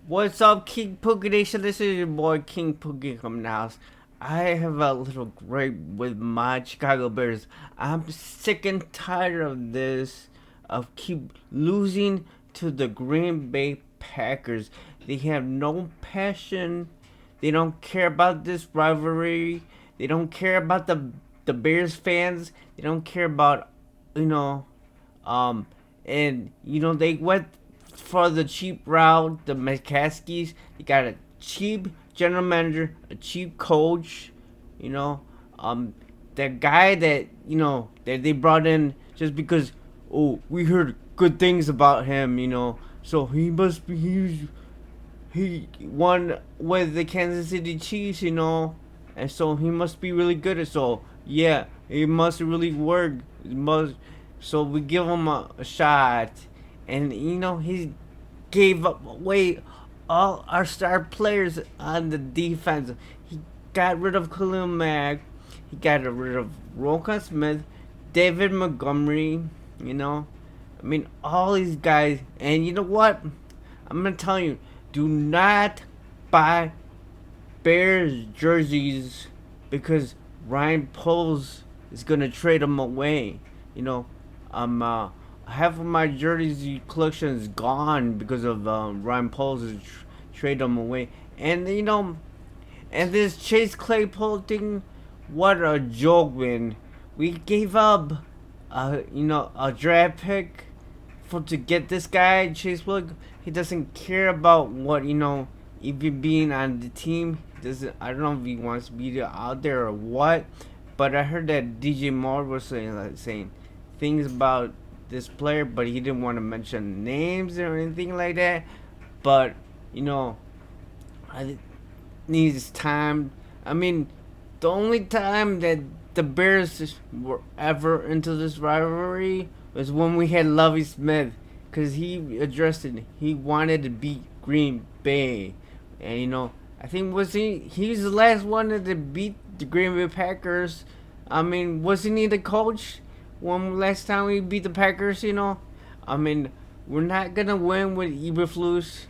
What's up, King Pookie Nation? This is your boy King Pookie coming now. I have a little gripe with my Chicago Bears. I'm sick and tired of this, of keep losing to the Green Bay Packers. They have no passion. They don't care about this rivalry. They don't care about the Bears fans. They don't care about you know um, and they went for the cheap route. The McCaskies, they got a cheap general manager, a cheap coach. You know, um, the guy that that they brought in just because we heard good things about him. So he must be he won with the Kansas City Chiefs. And so he must be really good. So yeah, it must really work. It must. So we give him a shot, and he gave up away all our star players on the defense. He got rid of Khalil Mack. He got rid of Roquan Smith, David Montgomery. I mean all these guys. And you know what? I'm gonna tell you, do not buy Bears jerseys because Ryan Poles is gonna trade them away. You know, half of my jersey collection is gone because of Ryan Poles is trade them away. And and this Chase Claypool thing, what a joke, man. We gave up, a draft pick for to get this guy Chase Wood. He doesn't care about what even being on the team. He doesn't. I don't know if he wants to be out there or what. But I heard that DJ Moore was saying things about this player, but he didn't want to mention names or anything like that. But you know, I needs time. I mean, the only time that the Bears were ever into this rivalry was when we had Lovie Smith, because he addressed it. He wanted to beat Green Bay, and I think was he's the last one to beat the Green Bay Packers. I mean, wasn't he the coach when last time we beat the Packers? I mean, we're not gonna win with Eberflus,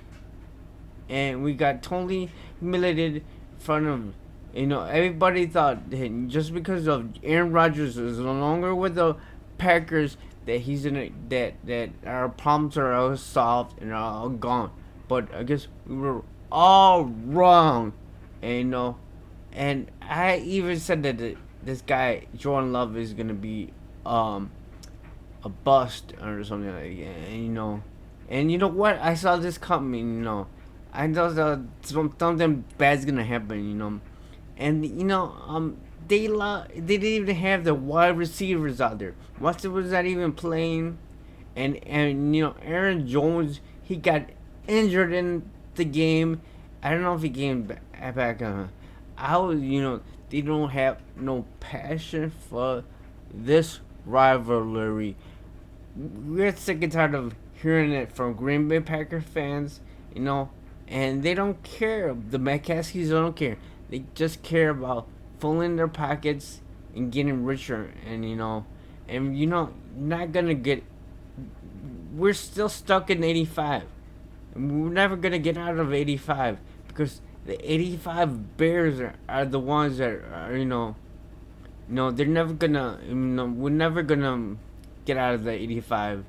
and we got totally humiliated in front of everybody thought that just because of Aaron Rodgers is no longer with the Packers that he's in that our problems are all solved and are all gone. But I guess we were all wrong, and and I even said that this guy Jordan Love is gonna be a bust or something like that. And you know what? I saw this coming. I know that something bad's gonna happen. And they didn't even have the wide receivers out there. Watson was not even playing, and Aaron Jones, he got injured in the game. I don't know if he came back. I was they don't have no passion for this rivalry. We're sick and tired of hearing it from Green Bay Packer fans. And they don't care. The McCaskies don't care. They just care about filling their pockets and getting richer. And not gonna get. We're still stuck in '85, and we're never gonna get out of '85 because the '85 Bears are the ones that are no, they're never gonna. We're never gonna get out of the '85,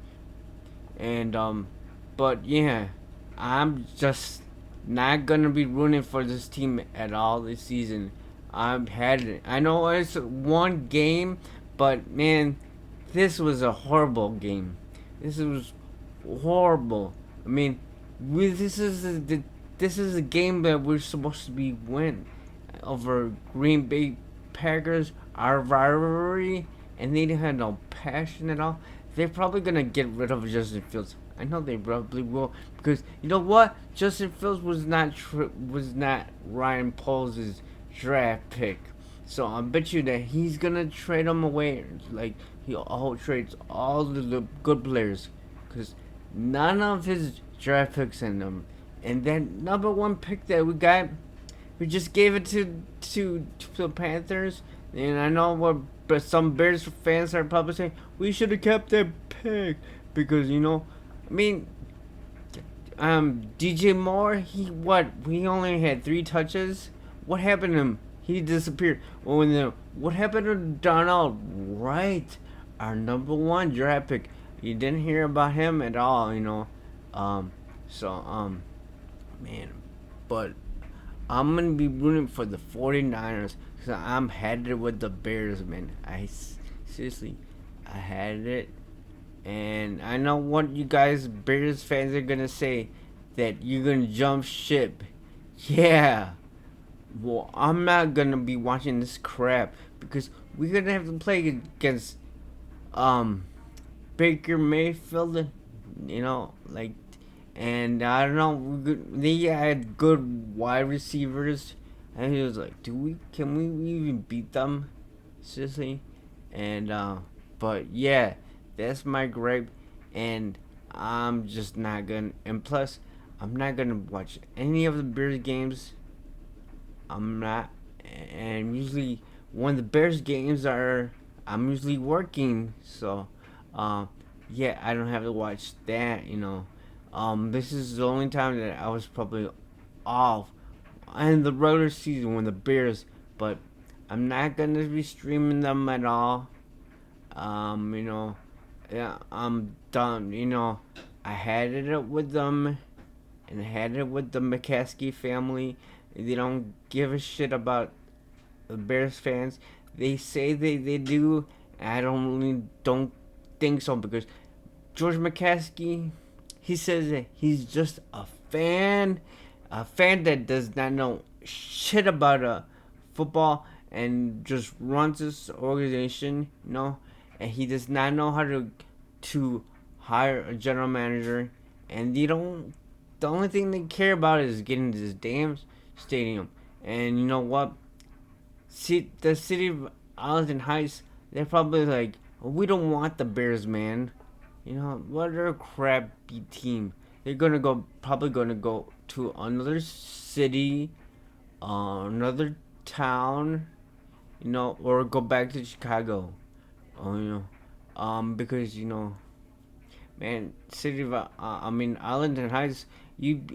and but yeah, I'm just not gonna be rooting for this team at all this season. I've had it. I know it's one game, but man, this was a horrible game. This was horrible. I mean, this is a game that we're supposed to be win over Green Bay Packers, our rivalry, and they didn't have no passion at all. They're probably gonna get rid of Justin Fields. I know they probably will because you know what? Justin Fields was not Ryan Poles' draft pick, so I bet you that he's gonna trade him away. Like he all trades all the good players, because none of his draft picks in them, and that number one pick that we got, we just gave it to the Panthers. And I know what, but some Bears fans are probably saying we should have kept that pick because I mean, DJ Moore, he only had 3 touches. What happened to him? He disappeared. Oh, and then what happened to Donald Wright, our number 1 draft pick? You didn't hear about him at all, Um, so man, but I'm gonna be rooting for the 49ers because I'm headed with the Bears, man. Seriously, I had it, and I know what you guys Bears fans are gonna say, that you're gonna jump ship. Yeah. Well, I'm not gonna be watching this crap because we're gonna have to play against um Baker Mayfield, like, and I don't know. They had good wide receivers, and he was like, can we even beat them? Seriously, and but yeah, that's my gripe, and I'm just not gonna. And plus, I'm not gonna watch any of the Bears games. I'm not, and usually when the Bears games are, I'm usually working, so um, yeah, I don't have to watch that. This is the only time that I was probably off, and the regular season when the Bears, but I'm not gonna be streaming them at all. Yeah, I'm done. I had it with them, and I had it with the McCaskey family. They don't give a shit about the Bears fans. They say they do. I don't think so because George McCaskey, he says that he's just a fan that does not know shit about football and just runs this organization, and he does not know how to hire a general manager, and they don't. The only thing they care about is getting this damn stadium. And you know what? See, the city of Arlington Heights, they're probably like, oh, we don't want the Bears, man. What a crappy team. They're probably gonna go to another city, another town, or go back to Chicago. Oh, because man, city of Arlington Heights,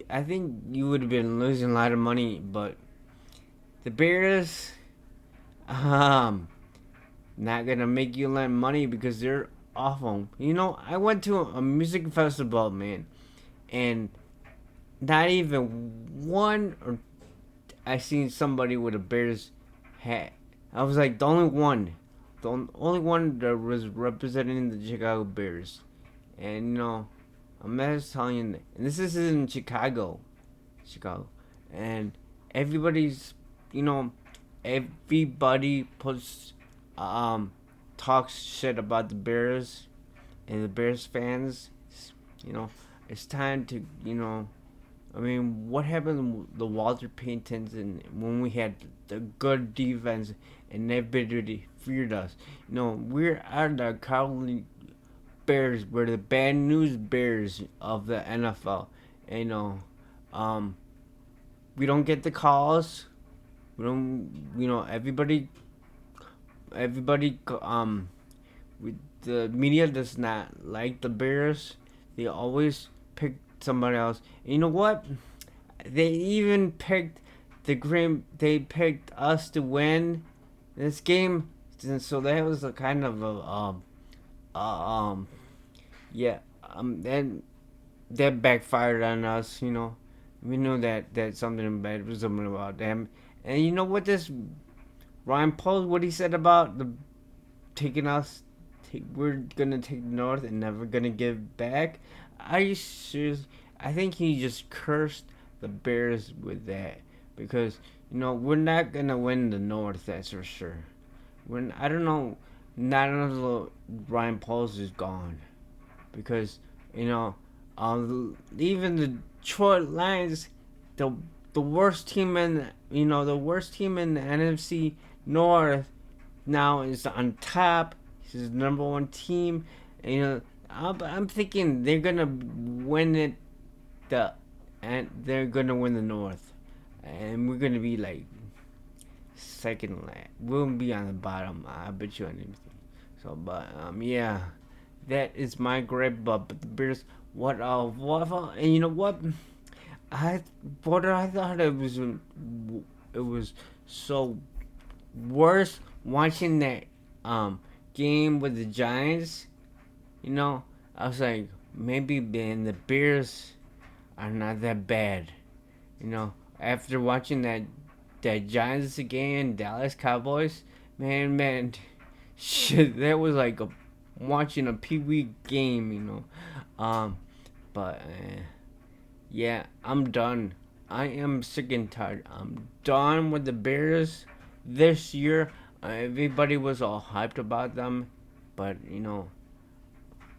I think you would have been losing a lot of money, but the Bears, um, not gonna make you lend money because they're awful. I went to a music festival, man, and not even one or I seen somebody with a Bears hat. I was like the only one that was representing the Chicago Bears, and I'm just telling you, and this is in Chicago, and everybody's, everybody puts, talks shit about the Bears and the Bears fans. You know, it's time to, what happened with the Walter Paytons and when we had the good defense and everybody feared us? We're at the Cowboys Bears. We're the bad news Bears of the NFL. And, we don't get the calls. We don't. Everybody. The media does not like the Bears. They always pick somebody else. And you know what? They even picked They picked us to win this game. So that was a kind of a yeah, then that backfired on us. We knew that something bad was something about them. And you know what this Ryan Paul, what he said about the taking us, we're gonna take North and never gonna give back. I serious? I think he just cursed the Bears with that because we're not gonna win the North. That's for sure. I don't know. Not until Ryan Pauls is gone, because even the Detroit Lions, the worst team in the NFC North now is on top. He's the number 1 team. And, I'm thinking they're gonna win it, and they're gonna win the North, and we're gonna be like second last. We'll be on the bottom. I bet you anything. So, but yeah, that is my gripe. But the Bears, and you know what? I what I thought it was so worse watching that game with the Giants. You know, I was like, maybe then the Bears are not that bad. You know, after watching that Giants game, Dallas Cowboys, man, shit, that was like watching a Pee Wee game. You know, but yeah, I'm done. I am sick and tired. I'm done with the Bears this year. Everybody was all hyped about them, but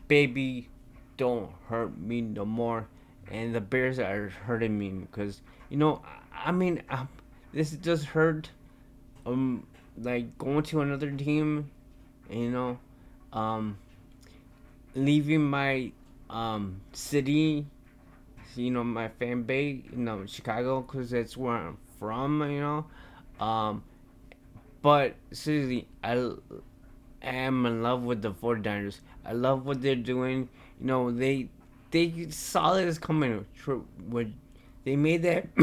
baby, don't hurt me no more. And the Bears are hurting me because I mean, this just hurt. Like going to another team, you know, um, leaving my city, my fan base, Chicago, because that's where I'm from, Um, but seriously, am in love with the 49ers. I love what they're doing. They saw this coming. They made that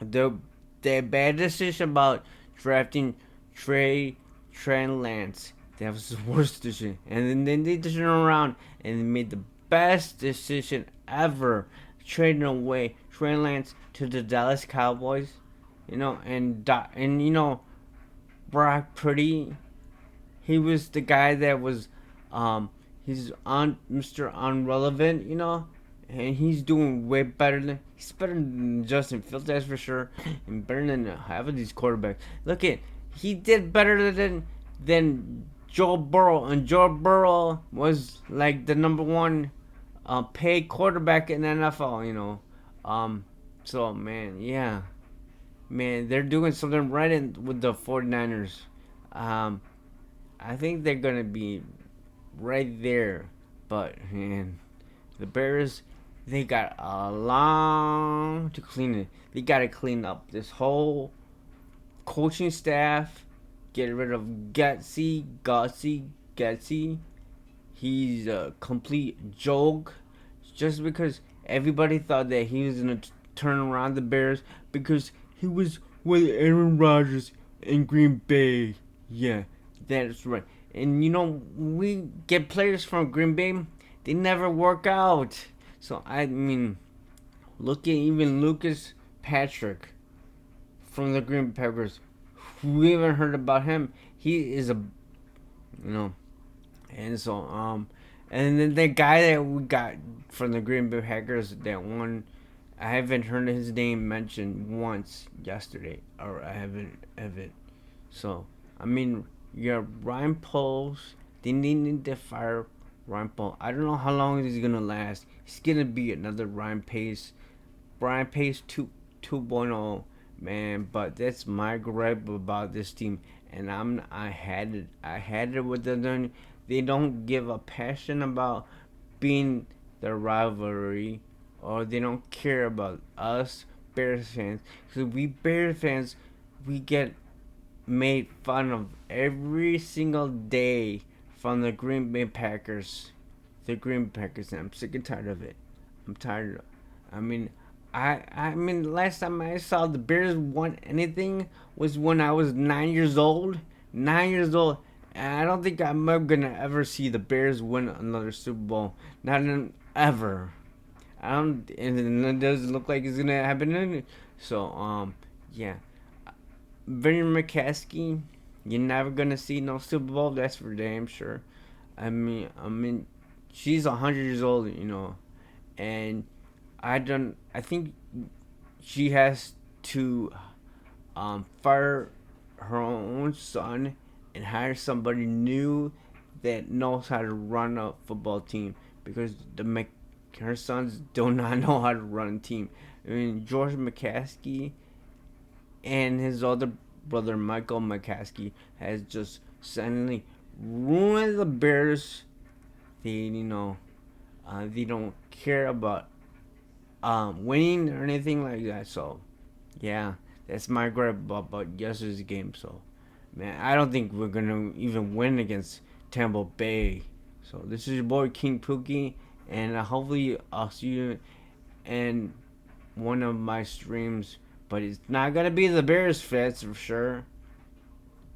the that bad decision about drafting Trey Trent Lance. That was the worst decision. And then they turned around and made the best decision ever, trading away Trey Lance to the Dallas Cowboys. And Brock Purdy, he was the guy that was, he's on Mr. Unrelevant, and he's doing way better than he's better than Justin Fields, that's for sure, and better than half of these quarterbacks. Look at he did better than Joe Burrow, and Joe Burrow was like the number one paid quarterback in the NFL. So man, yeah, man, they're doing something right with the 49ers. Um, I think they're gonna be right there. But man, the Bears, they got a long to clean it. They gotta clean up this whole coaching staff. Get rid of Gutsy. He's a complete joke. Just because everybody thought that he was gonna turn around the Bears because he was with Aaron Rodgers in Green Bay. Yeah, that's right. And we get players from Green Bay, they never work out. So I mean, look at even Lucas Patrick from the Green Bay Packers. We haven't heard about him. He is you know, and so and then the guy that we got from the Green Bay Packers that won, I haven't heard his name mentioned once yesterday, or I haven't. So I mean, Ryan Poles. They need to fire Ryan Poles. I don't know how long he's gonna last. He's gonna be another Ryan Pace 2.0, man. But that's my gripe about this team, and I had it with them. They don't give a passion about being the rivalry, or they don't care about us Bears fans. Because we Bears fans, we get made fun of every single day from the Green Bay Packers. The Green Bay Packers, and I'm sick and tired of it. I'm tired. I mean, I mean, last time I saw the Bears won anything was when I was 9 years old. 9 years old. And I don't think I'm ever gonna ever see the Bears win another Super Bowl. Not ever. I don't, and it doesn't look like it's gonna happen. So yeah. Vinny McCaskey, you're never gonna see no Super Bowl. That's for damn sure. I mean, she's 100 years old, and I don't. I think she has to fire her own son and hire somebody new that knows how to run a football team because her sons do not know how to run a team. I mean, George McCaskey and his other brother Michael McCaskey has just suddenly ruined the Bears. They don't care about winning or anything like that. So yeah, that's my gripe about yesterday's game. So man, I don't think we're gonna even win against Tampa Bay. So this is your boy King Pookie, and hopefully I'll see you in one of my streams. But it's not gonna be the Bears Fest for sure.